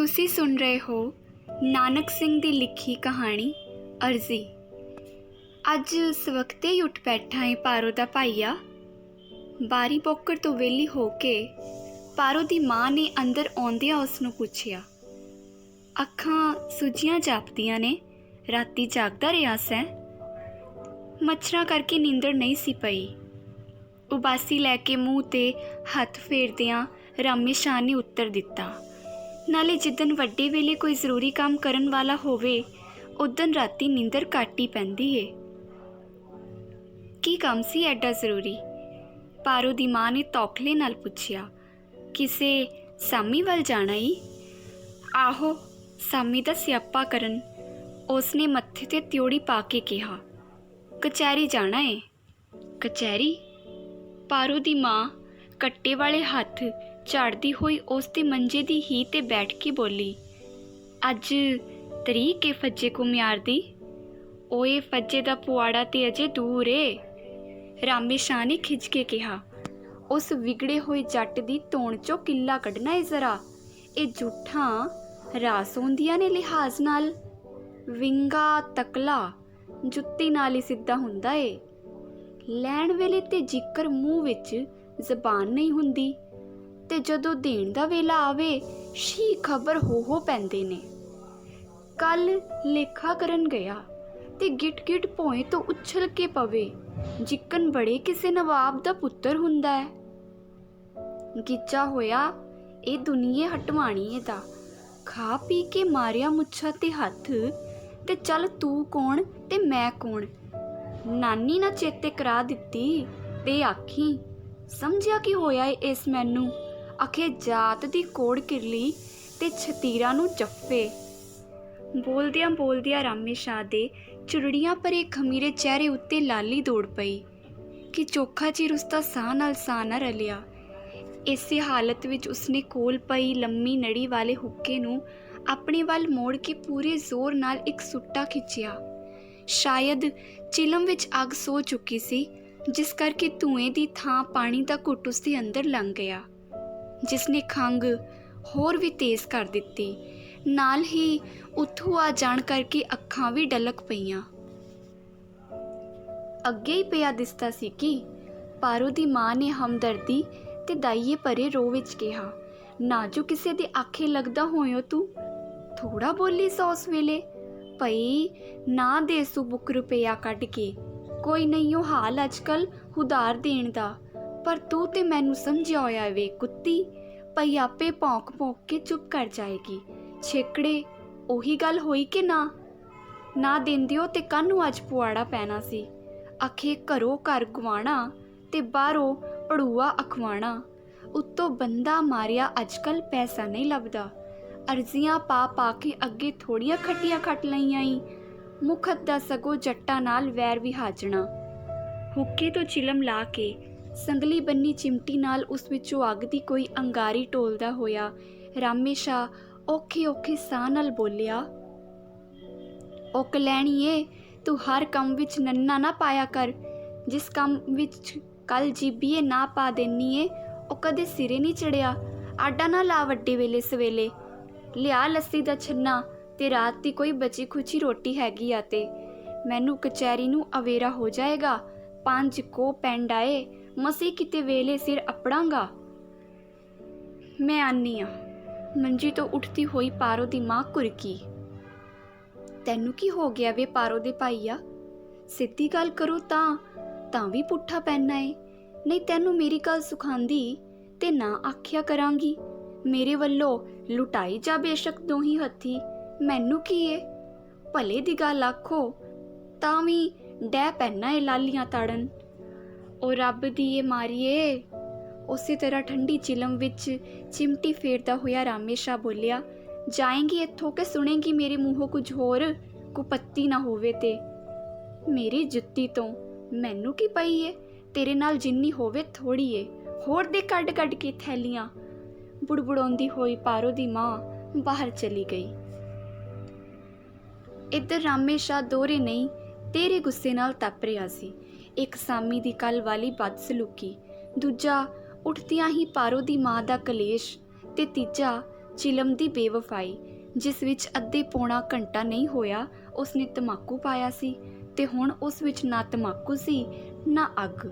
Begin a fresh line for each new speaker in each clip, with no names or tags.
ਤੁਸੀਂ ਸੁਣ ਰਹੇ ਹੋ ਨਾਨਕ ਸਿੰਘ ਦੀ ਲਿਖੀ ਕਹਾਣੀ ਅਰਜ਼ੀ। ਅੱਜ ਸਵਖਤੇ ਹੀ ਉੱਠ ਬੈਠਾ ਏ ਪਾਰੋ ਦਾ ਭਾਈਆ। ਬਾਰੀ ਬੋਕਰ ਤੋਂ ਵਿਹਲੀ ਹੋ ਕੇ ਪਾਰੋ ਦੀ ਮਾਂ ਨੇ ਅੰਦਰ ਆਉਂਦਿਆਂ ਉਸ ਨੂੰ ਪੁੱਛਿਆ। ਅੱਖਾਂ ਸੁੱਜੀਆਂ ਜਾਪਦੀਆਂ ਨੇ, ਰਾਤੀ ਜਾਗਦਾ ਰਿਹਾ ਸੈਂ? ਮੱਛਰਾਂ ਕਰਕੇ ਨੀਂਦਰ ਨਹੀਂ ਸੀ ਪਈ। ਉਬਾਸੀ ਲੈ ਕੇ ਮੂੰਹ 'ਤੇ ਹੱਥ ਫੇਰਦਿਆਂ ਰਾਮੇ ਸ਼ਾਹ ਨੇ ਉੱਤਰ ਦਿੱਤਾ, ਨਾਲੇ ਜਿੱਦਣ ਵੱਡੇ ਵੇਲੇ ਕੋਈ ਜ਼ਰੂਰੀ ਕੰਮ ਕਰਨ ਵਾਲਾ ਹੋਵੇ ਉਦਣ ਰਾਤੀ ਨੀਂਦਰ ਘੱਟ ਹੀ ਪੈਂਦੀ ਏ। ਕੀ ਕੰਮ ਸੀ ਐਡਾ ਜ਼ਰੂਰੀ? ਪਾਰੋ ਦੀ ਮਾਂ ਨੇ ਤੌਖਲੇ ਨਾਲ ਪੁੱਛਿਆ। ਕਿਸੇ ਸਾਮੀ ਵੱਲ ਜਾਣਾ ਈ? ਆਹੋ, ਸਾਮੀ ਦਾ ਸਿਆਪਾ ਕਰਨ, ਉਸਨੇ ਮੱਥੇ 'ਤੇ ਤਿਉੜੀ ਪਾ ਕੇ ਕਿਹਾ। ਕਚਹਿਰੀ ਜਾਣਾ ਏ? ਕਚਹਿਰੀ? ਪਾਰੋ ਦੀ ਮਾਂ ਕੱਟੇ ਵਾਲੇ ਹੱਥ ਝਾੜਦੀ ਹੋਈ ਉਸ ਦੇ ਮੰਜੇ ਦੀ ਹੀ 'ਤੇ ਬੈਠ ਕੇ ਬੋਲੀ। ਅੱਜ ਤਰੀਕ ਏ ਫੱਜੇ ਕੁਮਿਆਰ ਦੀ। ਓਏ ਫੱਜੇ ਦਾ ਪੁਆੜਾ ਤੇ ਅਜੇ ਦੂਰ ਏ, ਰਾਮੇ ਸ਼ਾਹ ਨੇ ਖਿੱਚ ਕੇ ਕਿਹਾ। ਉਸ ਵਿਗੜੇ ਹੋਏ ਜੱਟ ਦੀ ਧੌਣ 'ਚੋਂ ਕਿੱਲਾ ਕੱਢਣਾ ਏ ਜ਼ਰਾ। ਇਹ ਜੂਠਾਂ ਰਾਸ ਹੁੰਦੀਆਂ ਨੇ ਲਿਹਾਜ਼ ਨਾਲ। ਵਿੰਗਾ ਤਕਲਾ ਜੁੱਤੀ ਨਾਲ ਹੀ ਸਿੱਧਾ ਹੁੰਦਾ ਏ। ਲੈਣ ਵੇਲੇ ਤੇ ਜ਼ਿਕਰ ਮੂੰਹ ਵਿੱਚ ਜ਼ਬਾਨ ਨਹੀਂ ਹੁੰਦੀ, ਤੇ ਜਦੋਂ ਦੇਣ ਦਾ ਵੇਲਾ ਆਵੇ ਸ਼ੀ ਖਬਰ ਹੋ ਪੈਂਦੇ ਨੇ। ਕੱਲ ਲੇਖਾ ਕਰਨ ਗਿਆ ਤੇ ਗਿੱਟ ਗਿੱਟ ਭੋਏ ਤੋਂ ਉਛਲ ਕੇ ਪਵੇ, ਜਿੱਕਣ ਬੜੇ ਕਿਸੇ ਨਵਾਬ ਦਾ ਪੁੱਤਰ ਹੁੰਦਾ ਹੈ। ਗਿੱਚਾ ਹੋਇਆ ਇਹ ਦੁਨੀਏ ਹਟਵਾਣੀ ਇਹਦਾ। ਖਾ ਪੀ ਕੇ ਮਾਰਿਆ ਮੁੱਛਾਂ ਤੇ ਹੱਥ, ਤੇ ਚੱਲ ਤੂੰ ਕੌਣ ਤੇ ਮੈਂ ਕੌਣ। ਨਾਨੀ ਨਾ ਚੇਤੇ ਕਰਾ ਦਿੱਤੀ ਤੇ ਆਖੀ, ਸਮਝਿਆ ਕੀ ਹੋਇਆ ਏ ਇਸ ਮੈਨੂੰ? ਅਖੇ ਜਾਤ ਦੀ ਕੋੜ ਕਿਰਲੀ ਤੇ ਛਤੀਰਾਂ ਨੂੰ ਜੱਫੇ। ਬੋਲਦਿਆਂ ਬੋਲਦਿਆਂ ਰਾਮੇ ਸ਼ਾਹ ਦੇ ਚੁਰੜੀਆਂ ਭਰੇ ਖਮੀਰੇ ਚਿਹਰੇ ਉੱਤੇ ਲਾਲੀ ਦੌੜ ਪਈ ਕਿ ਚੋਖਾ ਚਿਰ ਉਸਦਾ ਸਾਹ ਨਾਲ ਸਾਹ ਨਾ ਰਲਿਆ। ਇਸੇ ਹਾਲਤ ਵਿੱਚ ਉਸਨੇ ਕੋਲ ਪਈ ਲੰਮੀ ਨੜੀ ਵਾਲੇ ਹੁੱਕੇ ਨੂੰ ਆਪਣੇ ਵੱਲ ਮੋੜ ਕੇ ਪੂਰੇ ਜ਼ੋਰ ਨਾਲ ਇੱਕ ਸੁੱਟਾ ਖਿੱਚਿਆ। ਸ਼ਾਇਦ ਚਿਲਮ ਵਿੱਚ ਅੱਗ ਸੋ ਚੁੱਕੀ ਸੀ, ਜਿਸ ਕਰਕੇ ਧੂਏਂ ਦੀ ਥਾਂ ਪਾਣੀ ਦਾ ਘੁੱਟ ਉਸਦੇ ਅੰਦਰ ਲੰਘ ਗਿਆ, ਜਿਸ ਨੇ ਖੰਘ ਹੋਰ ਵੀ ਤੇਜ਼ ਕਰ ਦਿੱਤੀ। ਨਾਲ ਹੀ ਉੱਥੋਂ ਆ ਜਾਣ ਕਰਕੇ ਅੱਖਾਂ ਵੀ ਡਲਕ ਪਈਆਂ। ਅੱਗੇ ਹੀ ਪਿਆ ਦਿਸਦਾ ਸੀ ਕਿ ਪਾਰੋ ਦੀ ਮਾਂ ਨੇ ਹਮਦਰਦੀ ਤੇ ਦਾਈਏ ਭਰੇ ਰੋਹ ਵਿੱਚ ਕਿਹਾ, ਨਾ ਜੋ ਕਿਸੇ ਦੇ ਆਖੇ ਲੱਗਦਾ ਹੋਇਓ ਤੂੰ। ਥੋੜਾ ਬੋਲੀ ਸੌ ਉਸ ਵੇਲੇ, ਭਈ ਨਾ ਦੇ ਸੂ ਬੁੱਕ ਰੁਪਇਆ ਕੱਢ ਕੇ। ਕੋਈ ਨਹੀਂ ਉਹ ਹਾਲ ਅੱਜ ਕੱਲ੍ਹ ਉਧਾਰ ਦੇਣ ਦਾ, ਪਰ ਤੂੰ ਤੇ ਮੈਨੂੰ ਸਮਝਿਆ ਹੋਇਆ ਵੇ ਕੁੱਤੀ। ਭਈ ਆਪੇ ਭੌਂਕ ਭੌਂਕ ਕੇ ਚੁੱਪ ਕਰ ਜਾਏਗੀ। ਛੇਕੜੇ ਉਹੀ ਗੱਲ ਹੋਈ ਕਿ ਨਾ ਦਿੰਦਿਓ ਤੇ ਕਾਹਨੂੰ ਅੱਜ ਪੁਆੜਾ ਪੈਣਾ ਸੀ। ਅਖੇ ਘਰੋਂ ਘਰ ਗਵਾਣਾ ਤੇ ਬਾਹਰੋਂ ਪੜੂਆ ਅਖਵਾਣਾ। ਉੱਤੋਂ ਬੰਦਾ ਮਾਰਿਆ ਅੱਜ ਕੱਲ੍ਹ ਪੈਸਾ ਨਹੀਂ ਲੱਭਦਾ। ਅਰਜ਼ੀਆਂ ਪਾ ਪਾ ਕੇ ਅੱਗੇ ਥੋੜ੍ਹੀਆਂ ਖੱਟੀਆਂ ਖੱਟ ਲਈਆਂ ਈ, ਮੁਖਤ ਦਾ ਸਗੋਂ ਜੱਟਾਂ ਨਾਲ ਵੈਰ ਵੀ ਹਾਜਣਾ। ਹੁੱਕੇ ਤੋਂ ਚਿਲਮ ਲਾ ਕੇ ਸੰਗਲੀ ਬੰਨੀ ਚਿਮਟੀ ਨਾਲ ਉਸ ਵਿੱਚੋਂ ਅੱਗ ਦੀ ਕੋਈ ਅੰਗਾਰੀ ਟੋਲਦਾ ਹੋਇਆ ਰਾਮੇ ਸ਼ਾਹ ਔਖੇ ਔਖੇ ਸਾਹ ਨਾਲ ਬੋਲਿਆ, ਉਕ ਲੈਣੀ ਏ ਤੂੰ ਹਰ ਕੰਮ ਵਿੱਚ ਨੰਨਾ ਨਾ ਪਾਇਆ ਕਰ। ਜਿਸ ਕੰਮ ਵਿੱਚ ਕੱਲ ਜੀਬੀਏ ਨਾ ਪਾ ਦੇਨੀ ਏ ਉਹ ਕਦੇ ਸਿਰੇ ਨਹੀਂ ਚੜਿਆ। ਆਡਾ ਨਾ ਲਾ ਵੱਡੇ ਵੇਲੇ ਸਵੇਲੇ। ਲਿਆ ਲੱਸੀ ਦਾ ਛੰਨਾ ਤੇ ਰਾਤ ਦੀ ਕੋਈ ਬਚੀ ਖੁਚੀ ਰੋਟੀ ਹੈਗੀ ਆ ਤੇ ਮੈਨੂੰ ਕਚਹਿਰੀ ਨੂੰ ਅਵੇਰਾ ਹੋ ਜਾਏਗਾ। 5 ਕੋ ਪੈਂਡ ਆਏ, ਮਸੀਂ ਕਿਤੇ ਵੇਲੇ ਸਿਰ ਅਪੜਾਂਗਾ। ਮੈਂ ਆਨੀ ਆ। ਮੰਜੀ ਤੋਂ ਉੱਠਦੀ ਹੋਈ ਪਾਰੋ ਦੀ ਮਾਂ ਘੁਰਕੀ। ਤੈਨੂੰ ਕੀ ਹੋ ਗਿਆ ਵੇ ਪਾਰੋ ਦੇ ਭਾਈਆ? ਸਿੱਧੀ ਗੱਲ ਕਰੋ ਤਾਂ ਵੀ ਪੁੱਠਾ ਪੈਣਾ ਏ। ਨਹੀਂ ਤੈਨੂੰ ਮੇਰੀ ਗੱਲ ਸੁਖਾਂਦੀ ਤੇ ਨਾ ਆਖਿਆ ਕਰਾਂਗੀ। ਮੇਰੇ ਵੱਲੋਂ ਲੁਟਾਈ ਜਾ ਬੇਸ਼ੱਕ ਦੋਹੀਂ ਹੱਥੀ, ਮੈਨੂੰ ਕੀ ਏ। ਭਲੇ ਦੀ ਗੱਲ ਆਖੋ ਤਾਂ ਵੀ ਡਹਿ ਪੈਣਾ ਏ ਲਾਲੀਆਂ ਤਾੜਨ। ਉਹ ਰੱਬ ਦੀ ਏ ਮਾਰੀਏ। ਉਸੇ ਤਰ੍ਹਾਂ ਠੰਡੀ ਚਿਲਮ ਵਿੱਚ ਚਿਮਟੀ ਫੇਰਦਾ ਹੋਇਆ ਰਾਮੇ ਸ਼ਾਹ ਬੋਲਿਆ, ਜਾਏਂਗੀ ਇੱਥੋਂ ਕਿ ਸੁਣੇਂਗੀ ਮੇਰੇ ਮੂੰਹੋਂ ਕੁਝ ਹੋਰ? ਕੁਪੱਤੀ ਨਾ ਹੋਵੇ ਤੇ। ਮੇਰੀ ਜੁੱਤੀ ਤੋਂ ਮੈਨੂੰ ਕੀ ਪਈ ਏ? ਤੇਰੇ ਨਾਲ ਜਿੰਨੀ ਹੋਵੇ ਥੋੜ੍ਹੀ ਏ। ਹੋਰ ਦੇ ਕੱਢ ਕੱਢ ਕੇ ਥੈਲੀਆਂ। ਬੁੜਬੁੜਾਉਂਦੀ ਹੋਈ ਪਾਰੋ ਦੀ ਮਾਂ ਬਾਹਰ ਚਲੀ ਗਈ। ਇੱਧਰ ਰਾਮੇ ਸ਼ਾਹ ਦੋਹਰੇ ਨਹੀਂ ਤੇਰੇ ਗੁੱਸੇ ਨਾਲ ਤਪ ਰਿਹਾ ਸੀ। ਇੱਕ ਸਾਮੀ ਦੀ ਕੱਲ ਵਾਲੀ ਬਦਸਲੂਕੀ, ਦੂਜਾ ਉੱਠਦਿਆਂ ਹੀ ਪਾਰੋ ਦੀ ਮਾਂ ਦਾ ਕਲੇਸ਼, ਤੇ ਤੀਜਾ चिलम दी बेवफाई, जिस विच अद्धे पौना घंटा नहीं होया उसने तमाकू पाया सी ते हुण उस विच ना तमाकू सी ना अग।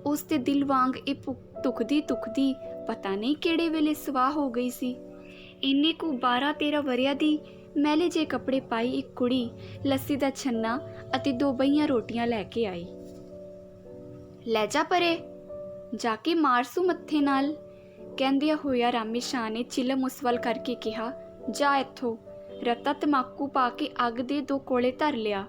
उस दे दिल वांग ये तुखदी तुखदी पता नहीं किहड़े वेले सवाह हो गई सी। इन्ने कु 12-13 वरिया दी मैले जे कपड़े पाई एक कुड़ी लस्सी दा छन्ना अते 2 बहियां रोटियां लैके आई। लै जा परे, जाके मारसू मत्थे नाल, कहंदिया होया रामी शाह ने चिलम उस वल करके कहा, जा इत्थों। रत्ता तमाकू पा के अग दे 2 कोले धर लिया।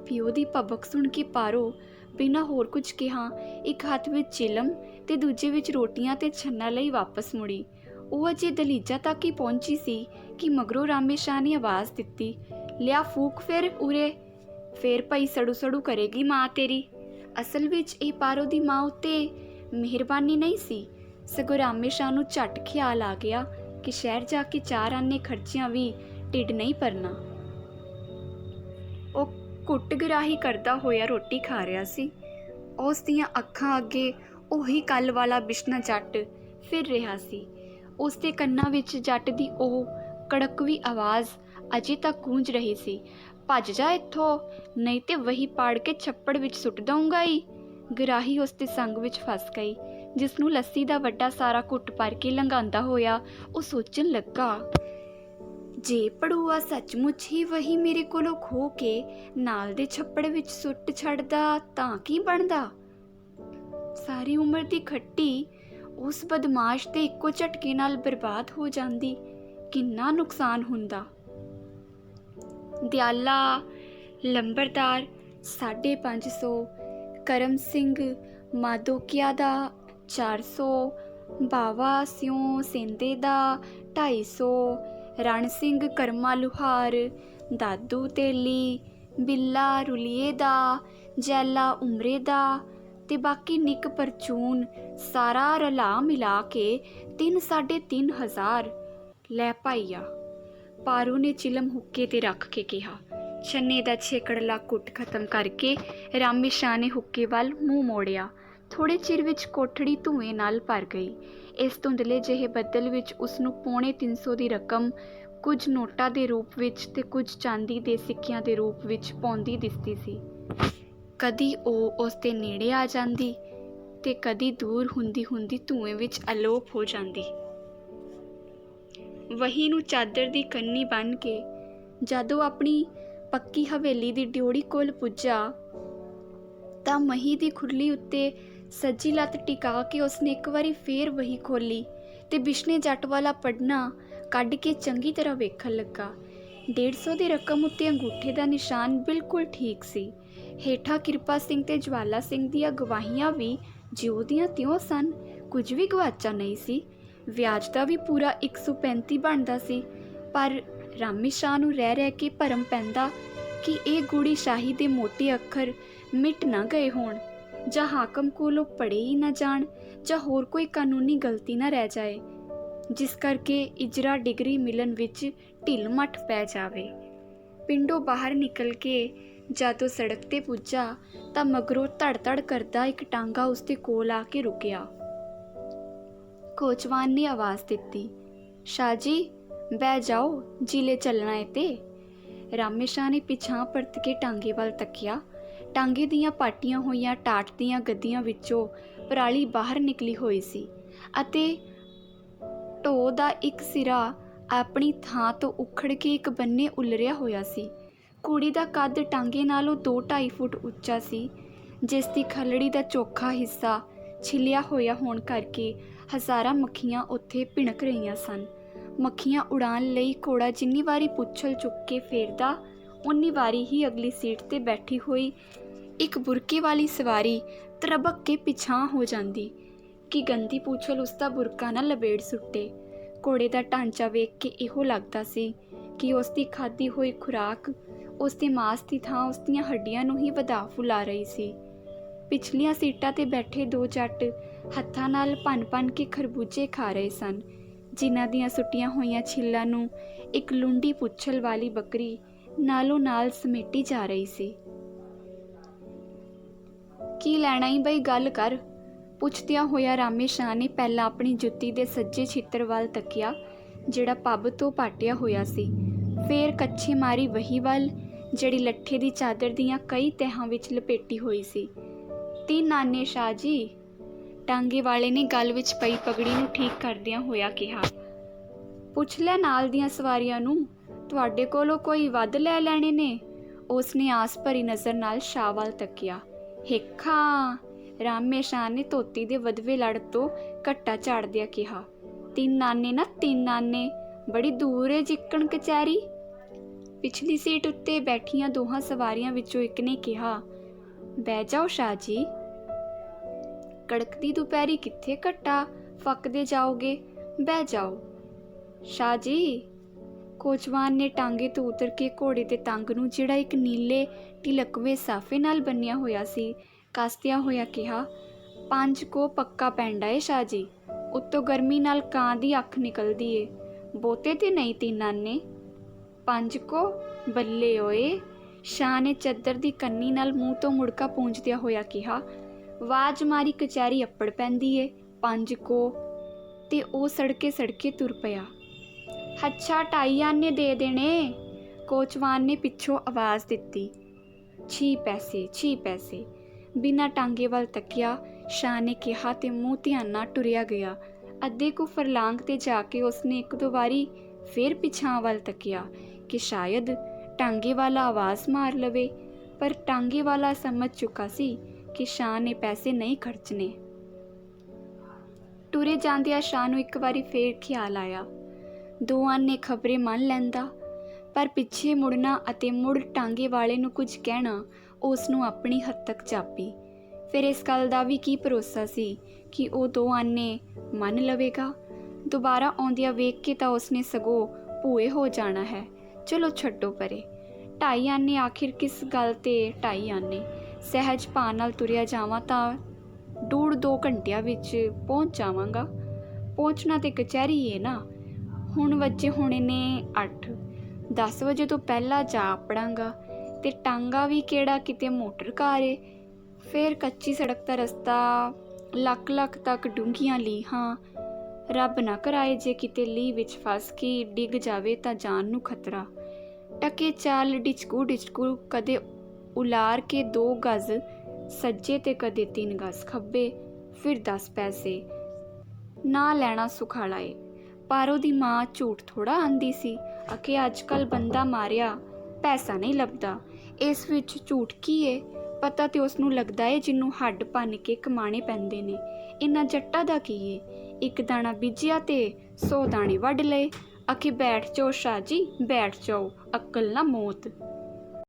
पिओ दी भबक सुन के पारो बिना होर कुछ कहा एक हत्थ विच चिलम ते दूजे विच रोटियां ते छन्ना लई वापस मुड़ी। ਉਹ अजे दलीजा तक ही पहुंची सी कि मगरों रामे शाह ने आवाज़ दिती, लिया फूक फिर उरे, फिर भाई सड़ू सड़ू करेगी माँ तेरी। असल विच ये पारो दी माँ उत्ते मेहरबानी नहीं सी, सगों रामे शाह नूं झट ख्याल आ गया कि शहर जाके 4 आने खर्चियां भी ढिड नहीं भरना। ਉਹ ਘੁੱਟ ਗਰਾਹੀ करदा होया रोटी खा रहा सी। उस दियां अखां अगे ਉਹੀ कल वाला बिश्ना जट फिर रहा सी। उसके कन्नां विच जट दी ओह कड़कवी आवाज़ अजे तक गूंज रही सी, भज जा इत्थों, नहीं ते वही पाड़ के छप्पड़ विच सुट दूंगा ही। गराही उसके संग विच फस गई, जिसनूं लस्सी दा वड्डा सारा घुट भर के लंघांदा होया ਉਹ सोचन लगा, जे पड़ूआ सचमुच ही वही मेरे कोलों खो के नाल दे छप्पड़ विच सुट छड़दा तां की बनदा। सारी उम्र दी खट्टी उस बदमाश ते इक्को झटके नाल बर्बाद हो जांदी, किन्ना नुकसान हुंदा। दयाला, लंबरदार 550, करम सिंह माधोकिया दा 400, बावा सियों सेंदे दा 250, रण सिंह करमा लुहार, दादू तेली, बिल्ला रुलिए दा, जैला उमरे दा ते बाकी निक परचून सारा रला मिला के 3-3.5 लै पाईया। पारू ने चिलम हुक्के ते रख के कहा। छन्ने दा छेकड़ला कुट खत्म करके रामी शाह ने हुक्के वाल मूँह मोड़िया। थोड़े चिर विच कोठड़ी धुएं नाल भर गई। इस धुंधले ਜਿਹੇ ਬੱਦਲ ਵਿੱਚ ਉਸਨੂੰ 350 ਦੀ ਰਕਮ ਕੁਝ ਨੋਟਾਂ ਦੇ ਰੂਪ ਵਿੱਚ ਤੇ ਕੁਝ ਚਾਂਦੀ ਦੇ ਸਿੱਕਿਆਂ ਦੇ ਰੂਪ ਵਿੱਚ ਪਾਉਂਦੀ ਦਿਸਦੀ ਸੀ। ਕਦੀ ਉਹ ਉਸ ਦੇ ਨੇੜੇ ਆ ਜਾਂਦੀ ਤੇ ਕਦੀ ਦੂਰ ਹੁੰਦੀ ਹੁੰਦੀ ਧੂਏ ਵਿੱਚ ਅਲੋਪ ਹੋ ਜਾਂਦੀ। ਵਹੀ ਨੂੰ ਚਾਦਰ ਦੀ ਕੰਨੀ ਬੰਨ੍ਹ ਕੇ ਜਦੋਂ ਆਪਣੀ ਪੱਕੀ ਹਵੇਲੀ ਦੀ ਡਿਓੜੀ ਕੋਲ ਪੁੱਜਾ ਤਾਂ ਮਹੀ ਦੀ ਖੁਰਲੀ ਉੱਤੇ ਸੱਜੀ ਲੱਤ ਟਿਕਾ ਕੇ ਉਸਨੇ ਇੱਕ ਵਾਰੀ ਫੇਰ ਵਹੀ ਖੋਲੀ ਤੇ ਬਿਸ਼ਨੇ ਜੱਟ ਵਾਲਾ ਪੜਨਾ ਕੱਢ ਕੇ ਚੰਗੀ ਤਰ੍ਹਾਂ ਵੇਖਣ ਲੱਗਾ। 150 ਦੀ ਰਕਮ ਉੱਤੇ ਅੰਗੂਠੇ ਦਾ ਨਿਸ਼ਾਨ ਬਿਲਕੁਲ ਠੀਕ ਸੀ। ਹੇਠਾਂ ਕਿਰਪਾ ਸਿੰਘ ਤੇ ਜਵਾਲਾ ਸਿੰਘ ਦੀਆਂ ਗਵਾਹੀਆਂ ਵੀ ਜਿਉਂ ਦੀਆਂ ਤਿਉਂ ਸਨ, ਕੁਝ ਵੀ ਗਵਾਚਾ ਨਹੀਂ ਸੀ। ਵਿਆਜ ਦਾ ਵੀ ਪੂਰਾ 135 ਬਣਦਾ ਸੀ। ਪਰ ਰਾਮੀ ਸ਼ਾਹ ਨੂੰ ਰਹਿ ਰਹਿ ਕੇ ਭਰਮ ਪੈਂਦਾ ਕਿ ਇਹ ਗੂੜੀ ਸ਼ਾਹੀ ਦੇ ਮੋਟੇ ਅੱਖਰ ਮਿਟ ਨਾ ਗਏ ਹੋਣ, ਜਾਂ ਹਾਕਮ ਕੋਲੋਂ ਪੜ੍ਹੇ ਹੀ ਨਾ ਜਾਣ, ਜਾਂ ਹੋਰ ਕੋਈ ਕਾਨੂੰਨੀ ਗਲਤੀ ਨਾ ਰਹਿ ਜਾਏ ਜਿਸ ਕਰਕੇ ਇਜਰਾ ਡਿਗਰੀ ਮਿਲਣ ਵਿੱਚ ਢਿੱਲ ਮੱਠ ਪੈ ਜਾਵੇ। ਪਿੰਡੋਂ ਬਾਹਰ ਨਿਕਲ ਕੇ ਜਦੋਂ ਸੜਕ ਤੇ ਪੁੱਜਾ ਤਾਂ ਮਗਰੋਂ ਧੜ ਧੜ ਕਰਦਾ ਇੱਕ ਟਾਂਗਾ ਉਸਦੇ ਕੋਲ ਆ ਕੇ ਰੁਕਿਆ। ਕੋਚਵਾਨ ਨੇ ਆਵਾਜ਼ ਦਿੱਤੀ, ਸ਼ਾਹ ਜੀ ਬਹਿ ਜਾਓ, ਜਿਲੇ ਚੱਲਣਾ ਏ ਤੇ। ਰਾਮੇ ਸ਼ਾਹ ਨੇ ਪਿਛਾਂ ਪਰਤ ਕੇ ਟਾਂਗੇ ਵੱਲ ਤੱਕਿਆ। ਟਾਂਗੇ ਦੀਆਂ ਪਾਟੀਆਂ ਹੋਈਆਂ ਟਾਟ ਦੀਆਂ ਗੱਦੀਆਂ ਵਿੱਚੋਂ ਪਰਾਲੀ ਬਾਹਰ ਨਿਕਲੀ ਹੋਈ ਸੀ ਅਤੇ ਢੋ ਦਾ ਇੱਕ ਸਿਰਾ ਆਪਣੀ ਥਾਂ ਤੋਂ ਉਖੜ ਕੇ ਇੱਕ ਬੰਨੇ ਉਲਰਿਆ ਹੋਇਆ ਸੀ। ਕੁੜੀ ਦਾ ਕੱਦ ਟਾਂਗੇ ਨਾਲੋਂ 2-2.5 ਫੁੱਟ ਉੱਚਾ ਸੀ, ਜਿਸ ਦੀ ਖੱਲੜੀ ਦਾ ਚੋਖਾ ਹਿੱਸਾ ਛਿਲਿਆ ਹੋਇਆ ਹੋਣ ਕਰਕੇ ਹਜ਼ਾਰਾਂ ਮੱਖੀਆਂ ਉੱਥੇ ਭਿਣਕ ਰਹੀਆਂ ਸਨ। ਮੱਖੀਆਂ ਉਡਾਣ ਲਈ ਘੋੜਾ ਜਿੰਨੀ ਵਾਰੀ ਪੁੱਛਲ ਚੁੱਕ ਕੇ ਫੇਰਦਾ, ਉਨੀ ਵਾਰੀ ਹੀ ਅਗਲੀ ਸੀਟ 'ਤੇ ਬੈਠੀ ਹੋਈ ਇੱਕ ਬੁਰਕੇ ਵਾਲੀ ਸਵਾਰੀ ਤਰਬਕ ਕੇ ਪਿਛਾਂ ਹੋ ਜਾਂਦੀ ਕਿ ਗੰਦੀ ਪੂਛਲ ਉਸਦਾ ਬੁਰਕਾ ਨਾ ਲਬੇੜ ਸੁੱਟੇ। ਘੋੜੇ ਦਾ ਢਾਂਚਾ ਵੇਖ ਕੇ ਇਹੋ ਲੱਗਦਾ ਸੀ ਕਿ ਉਸ ਦੀ ਖਾਧੀ ਹੋਈ ਖੁਰਾਕ ਉਸ ਦੇ ਮਾਸ ਦੀ ਥਾਂ ਉਸ ਦੀਆਂ ਹੱਡੀਆਂ ਨੂੰ ਹੀ ਵਧਾ ਫੁਲਾ ਰਹੀ ਸੀ। ਪਿਛਲੀਆਂ ਸੀਟਾਂ 'ਤੇ ਬੈਠੇ 2 ਜੱਟ ਹੱਥਾਂ ਨਾਲ ਭੰਨ ਕੇ ਖਰਬੂਜੇ ਖਾ ਰਹੇ ਸਨ, ਜਿਨ੍ਹਾਂ ਦੀਆਂ ਸੁੱਟੀਆਂ ਹੋਈਆਂ ਛਿੱਲਾਂ ਨੂੰ ਇੱਕ ਲੁੰਡੀ ਪੁੱਛਲ ਵਾਲੀ ਬੱਕਰੀ ਨਾਲੋਂ ਨਾਲ ਸਮੇਟੀ ਜਾ ਰਹੀ ਸੀ। ਕੀ ਲੈਣਾ ਈ ਬਈ, ਗੱਲ ਕਰ, ਪੁੱਛਦਿਆਂ ਹੋਇਆ ਰਾਮੇ ਸ਼ਾਹ ਨੇ ਪਹਿਲਾਂ ਆਪਣੀ ਜੁੱਤੀ ਦੇ ਸੱਜੇ ਛਿੱਤਰ ਵੱਲ ਤੱਕਿਆ ਜਿਹੜਾ ਪੱਬ ਤੋਂ ਪਾਟਿਆ ਹੋਇਆ ਸੀ। ਫੇਰ ਕੱਛੇ ਮਾਰੀ ਵਹੀ ਵੱਲ, ਜਿਹੜੀ ਲੱਠੇ ਦੀ ਚਾਦਰ ਦੀਆਂ ਕਈ ਤਹਿਾਂ ਵਿੱਚ ਲਪੇਟੀ ਹੋਈ ਸੀ। ਤਿੰਨ ਆਨੇ ਸ਼ਾਹ ਜੀ, ਟਾਂਗੇ ਵਾਲੇ ਨੇ ਗਲ ਵਿੱਚ ਪਈ ਪਗੜੀ ਨੂੰ ਠੀਕ ਕਰਦਿਆਂ ਹੋਇਆ ਕਿਹਾ। ਪੁੱਛ ਲੈ ਨਾਲ ਦੀਆਂ ਸਵਾਰੀਆਂ ਨੂੰ, ਤੁਹਾਡੇ ਕੋਲੋਂ ਕੋਈ ਵੱਧ ਲੈ ਲੈਣੇ ਨੇ। ਉਸਨੇ ਆਸ ਭਰੀ ਨਜ਼ਰ ਨਾਲ ਸ਼ਾਹ ਵੱਲ ਤੱਕਿਆ। ਹੇਖਾਂ, ਰਾਮੇ ਸ਼ਾਹ ਨੇ ਧੋਤੀ ਦੇ ਵਧਵੇ ਲੜ ਤੋਂ ਘੱਟਾ ਝਾੜਦਿਆਂ ਕਿਹਾ। ਤਿੰਨ ਆਨੇ ਨਾ, ਤਿੰਨ ਆਨੇ, ਬੜੀ ਦੂਰ ਏ ਜਿੱਕਣ ਕਚਹਿਰੀ। ਪਿਛਲੀ ਸੀਟ ਉੱਤੇ ਬੈਠੀਆਂ ਦੋਹਾਂ ਸਵਾਰੀਆਂ ਵਿੱਚੋਂ ਇੱਕ ਨੇ ਕਿਹਾ। ਬਹਿ ਜਾਓ ਸ਼ਾਹ ਜੀ, ਕੜਕਦੀ ਦੁਪਹਿਰੀ ਕਿੱਥੇ ਘੱਟਾ ਫੱਕਦੇ ਜਾਓਗੇ, ਬਹਿ ਜਾਓ। ਸ਼ਾਹ ਜੀ, ਕੋਚਵਾਨ ਨੇ ਟਾਂਗੇ ਤੋਂ ਉਤਰ ਕੇ ਘੋੜੇ ਦੇ ਤੰਗ ਨੂੰ, ਜਿਹੜਾ ਇੱਕ ਨੀਲੇ ਢਿਲਕਵੇਂ ਸਾਫੇ ਨਾਲ ਬੰਨਿਆ ਹੋਇਆ ਸੀ, ਕੱਸਦਿਆਂ ਹੋਇਆ ਕਿਹਾ। 5 ਕੋ ਪੱਕਾ ਪੈਂਡਾ ਏ ਸ਼ਾਹ ਜੀ, ਉੱਤੋਂ ਗਰਮੀ ਨਾਲ ਕਾਂ ਦੀ ਅੱਖ ਨਿਕਲਦੀ ਏ। ਬਹੁਤੇ ਤੇ ਨਹੀਂ ਤਿੰਨ ਆਨੇ। 5 ਕੋ, ਬੱਲੇ ਓਏ। ਸ਼ਾਹ ਨੇ ਚੱਦਰ ਦੀ ਕੰਨੀ ਨਾਲ ਮੂੰਹ ਤੋਂ ਮੁੜਕਾ ਪੂੰਝਦਿਆਂ ਹੋਇਆ ਕਿਹਾ। ਆਵਾਜ਼ ਮਾਰੀ ਕਚਹਿਰੀ ਅੱਪੜ ਪੈਂਦੀ ਏ। 5 ਕੋ, ਤੇ ਉਹ ਸੜਕੇ ਤੁਰ ਪਿਆ। ਅੱਛਾ, 2.5 ਆਨੇ ਦੇ ਦੇਣੇ, ਕੋਚਵਾਨ ਨੇ ਪਿੱਛੋਂ ਆਵਾਜ਼ ਦਿੱਤੀ। 6 ਪੈਸੇ, 6 ਪੈਸੇ। ਬਿਨਾਂ ਟਾਂਗੇ ਵੱਲ ਤੱਕਿਆ ਸ਼ਾਹ ਨੇ ਕਿਹਾ ਤੇ ਮੂੰਹ ਧਿਆਨ ਨਾਲ ਟੁਰਿਆ ਗਿਆ। ਅੱਧੇ ਕੁ ਫਰਲਾਂਗ ਤੇ ਜਾ ਕੇ ਉਸਨੇ ਇੱਕ ਦੋ ਵਾਰੀ ਫੇਰ ਪਿਛਾਂ ਵੱਲ ਤੱਕਿਆ ਕਿ ਸ਼ਾਇਦ ਟਾਂਗੇ ਵਾਲਾ ਆਵਾਜ਼ ਮਾਰ ਲਵੇ, ਪਰ ਟਾਂਗੇ ਵਾਲਾ ਸਮਝ ਚੁੱਕਾ ਸੀ ਕਿ ਸ਼ਾਹ ਨੇ ਪੈਸੇ ਨਹੀਂ ਖਰਚਣੇ। ਟੁਰੇ ਜਾਂਦਿਆਂ ਸ਼ਾਹ ਨੂੰ ਇੱਕ ਵਾਰੀ ਫੇਰ ਖਿਆਲ ਆਇਆ। 2 ਆਨੇ ਖਬਰੇ ਮੰਨ ਲੈਂਦਾ, ਪਰ ਪਿੱਛੇ ਮੁੜਨਾ ਅਤੇ ਮੁੜ ਟਾਂਗੇ ਵਾਲੇ ਨੂੰ ਕੁਝ ਕਹਿਣਾ ਉਸ ਨੂੰ ਆਪਣੀ ਹੱਦ ਤੱਕ ਚਾਪੀ। ਫਿਰ ਇਸ ਗੱਲ ਦਾ ਵੀ ਕੀ ਭਰੋਸਾ ਸੀ ਕਿ ਉਹ 2 ਆਨੇ ਮੰਨ ਲਵੇਗਾ। ਦੁਬਾਰਾ ਆਉਂਦਿਆਂ ਵੇਖ ਕੇ ਤਾਂ ਉਸਨੇ ਸਗੋਂ ਭੂਏ ਹੋ ਜਾਣਾ ਹੈ। ਚਲੋ ਛੱਡੋ ਪਰੇ। 2.5 ਆਨੇ ਆਖਿਰ ਕਿਸ ਗੱਲ ਤੇ 2.5 ਆਨੇ। ਸਹਿਜ ਭਾਅ ਨਾਲ ਤੁਰਿਆ ਜਾਵਾਂ ਤਾਂ 1.5-2 ਘੰਟਿਆਂ ਵਿੱਚ ਪਹੁੰਚ ਜਾਵਾਂਗਾ। ਪਹੁੰਚਣਾ ਤੇ ਕਚਹਿਰੀ ਏ ਨਾ। ਹੁਣ ਵੱਜੇ ਹੋਣੇ ਨੇ 8। 10 ਵਜੇ ਤੋਂ ਪਹਿਲਾਂ ਜਾ ਪੜਾਂਗਾ, ਤੇ ਟਾਂਗਾ ਵੀ ਕਿਹੜਾ ਕਿਤੇ ਮੋਟਰ ਕਾਰ ਏ। ਫਿਰ ਕੱਚੀ ਸੜਕ ਦਾ ਰਸਤਾ, ਲੱਖ ਤੱਕ ਡੂੰਘੀਆਂ ਲੀਹਾਂ। ਰੱਬ ਨਾ ਕਰਾਏ ਜੇ ਕਿਤੇ ਲੀਹ ਵਿੱਚ ਫਸ ਕੇ ਡਿੱਗ ਜਾਵੇ ਤਾਂ ਜਾਨ ਨੂੰ ਖਤਰਾ। ਟਕੇ ਚਾਲ ਡਿਚਕੂ, ਕਦੇ ਉਲਾਰ ਕੇ 2 ਗਜ਼ ਸੱਜੇ ਤੇ ਕਦੇ 3 ਗਜ਼ ਖੱਬੇ। ਫਿਰ 10 ਪੈਸੇ ਨਾ ਲੈਣਾ ਸੁਖਾਲਾ ਏ। ਪਰ ਉਹਦੀ ਮਾਂ ਝੂਠ ਥੋੜ੍ਹਾ ਆਂਦੀ ਸੀ। ਅਕੇ ਅੱਜ ਕੱਲ੍ਹ ਬੰਦਾ ਮਾਰਿਆ ਪੈਸਾ ਨਹੀਂ ਲੱਭਦਾ। ਇਸ ਵਿੱਚ ਝੂਠ ਕੀ ਏ? ਪਤਾ ਤੇ ਉਸਨੂੰ ਲੱਗਦਾ ਏ ਜਿਹਨੂੰ ਹੱਡ ਭੰਨ ਕੇ ਕਮਾਣੇ ਪੈਂਦੇ ਨੇ। ਇਹਨਾਂ ਜੱਟਾਂ ਦਾ ਕੀ ਏ? 1 ਦਾਣਾ ਬੀਜਿਆ ਤੇ 100 ਦਾਣੇ ਵੱਢ ਲਏ। ਅਖੇ ਬੈਠ ਜਾਓ ਸ਼ਾਹ ਜੀ, ਬੈਠ ਜਾਓ, ਅਕਲ ਨਾ ਮੌਤ।